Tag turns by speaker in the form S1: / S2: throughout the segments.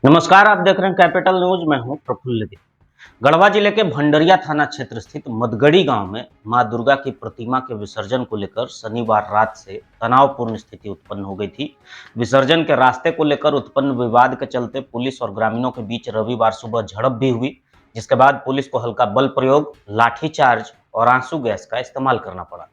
S1: नमस्कार, आप देख रहे हैं कैपिटल न्यूज। मैं हूं प्रफुल्ल देव। गढ़वा जिले के भंडरिया थाना क्षेत्र स्थित मदगड़ी गांव में मां दुर्गा की प्रतिमा के विसर्जन को लेकर शनिवार रात से तनावपूर्ण स्थिति उत्पन्न हो गई थी। विसर्जन के रास्ते को लेकर उत्पन्न विवाद के चलते पुलिस और ग्रामीणों के बीच रविवार सुबह झड़प भी हुई, जिसके बाद पुलिस को हल्का बल प्रयोग, लाठीचार्ज और आंसू गैस का इस्तेमाल करना पड़ा।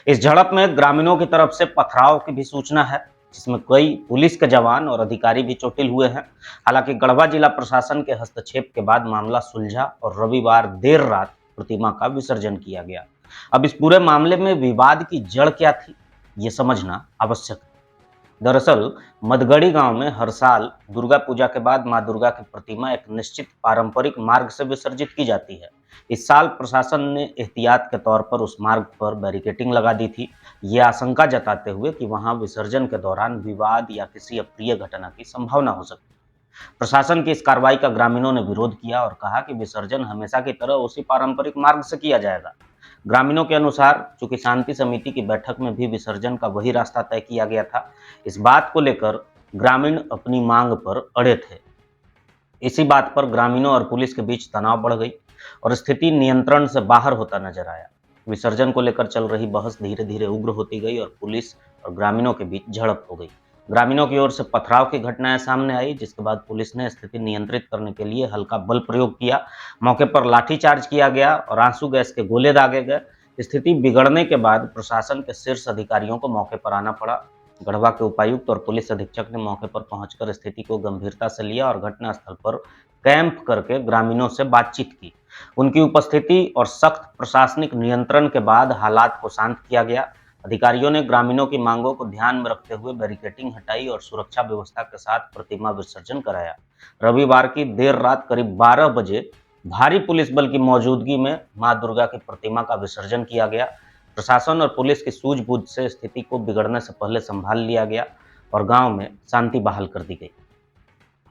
S1: इस झड़प में ग्रामीणों की तरफ से पथराव की भी सूचना है, जिसमें कई पुलिस के जवान और अधिकारी भी चोटिल हुए हैं। हालांकि गढ़वा जिला प्रशासन के हस्तक्षेप के बाद मामला सुलझा और रविवार देर रात प्रतिमा का विसर्जन किया गया। अब इस पूरे मामले में विवाद की जड़ क्या थी, ये समझना आवश्यक है। दरअसल मदगड़ी गांव में हर साल दुर्गा पूजा के बाद मां दुर्गा की प्रतिमा एक निश्चित पारंपरिक मार्ग से विसर्जित की जाती है। इस साल प्रशासन ने एहतियात के तौर पर उस मार्ग पर बैरिकेडिंग लगा दी थी, ये आशंका जताते हुए कि वहां विसर्जन के दौरान विवाद या किसी अप्रिय घटना की संभावना हो सकती है। प्रशासन की इस कार्रवाई का ग्रामीणों ने विरोध किया और कहा कि विसर्जन हमेशा की तरह उसी पारंपरिक मार्ग से किया जाएगा। ग्रामीणों के अनुसार चूंकि शांति समिति की बैठक में भी विसर्जन का वही रास्ता तय किया गया था, इस बात को लेकर ग्रामीण अपनी मांग पर अड़े थे। इसी बात पर ग्रामीणों और पुलिस के बीच तनाव बढ़ गई और स्थिति नियंत्रण से बाहर होता नजर आया। विसर्जन को लेकर चल रही बहस धीरे धीरे उग्र होती गई और पुलिस और ग्रामीणों के बीच झड़प हो गई। ग्रामीणों की ओर से पथराव की घटनाएं सामने आई, जिसके बाद पुलिस ने स्थिति नियंत्रित करने के लिए हल्का बल प्रयोग किया। मौके पर लाठीचार्ज किया गया और आंसू गैस के गोले दागे गए। स्थिति बिगड़ने के बाद प्रशासन के शीर्ष अधिकारियों को मौके पर आना पड़ा। गढ़वा के उपायुक्त और पुलिस अधीक्षक ने मौके पर पहुंचकर स्थिति को गंभीरता से लिया और घटनास्थल पर कैंप करके ग्रामीणों से बातचीत की। उनकी उपस्थिति और सख्त प्रशासनिक नियंत्रण के बाद हालात को शांत किया गया। अधिकारियों ने ग्रामीणों की मांगों को ध्यान में रखते हुए बैरिकेडिंग हटाई और सुरक्षा व्यवस्था के साथ प्रतिमा विसर्जन कराया। रविवार की देर रात करीब 12 बजे भारी पुलिस बल की मौजूदगी में मां दुर्गा की प्रतिमा का विसर्जन किया गया। प्रशासन और पुलिस की सूझबूझ से स्थिति को बिगड़ने से पहले संभाल लिया गया और गांव में शांति बहाल कर दी गई।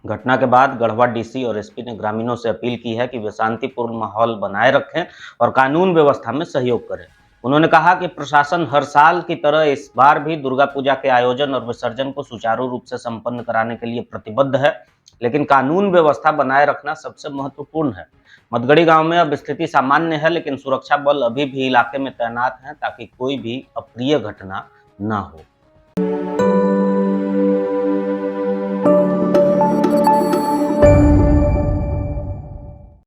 S1: घटना के बाद गढ़वा डीसी और एसपी ने ग्रामीणों से अपील की है कि वे शांतिपूर्ण माहौल बनाए रखें और कानून व्यवस्था में सहयोग करें। उन्होंने कहा कि प्रशासन हर साल की तरह इस बार भी दुर्गा पूजा के आयोजन और विसर्जन को सुचारू रूप से संपन्न कराने के लिए प्रतिबद्ध है, लेकिन कानून व्यवस्था बनाए रखना सबसे महत्वपूर्ण है। मदगड़ी गांव में अब स्थिति सामान्य है, लेकिन सुरक्षा बल अभी भी इलाके में तैनात हैं ताकि कोई भी अप्रिय घटना न हो।